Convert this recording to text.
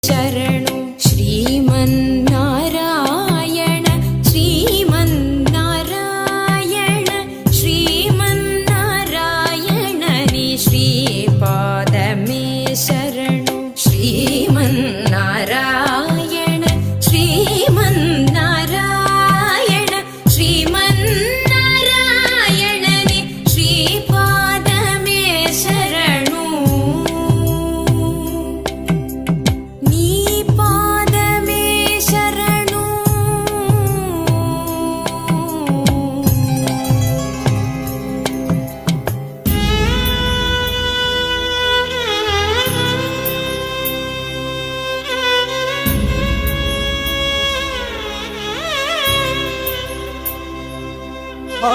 ಶರಣು ಶ್ರೀಮನ್ನಾರಾಯಣ ಶ್ರೀಮನ್ನಾರಾಯಣ ಶ್ರೀಮನ್ನಾರಾಯಣ ನೀ ಶ್ರೀಪಾದಮೇ ಶರಣು ಶ್ರೀಮನ್ನಾರಾಯಣ ಶ್ರೀಮನ್ನಾರಾಯಣ ಶ್ರೀಮನ್ನಾರಾಯಣ ನೀ ಶ್ರೀಪಾದಮೇ ಶರಣು ನೀ ಪಾದಮೇ ಶರಣು ಆ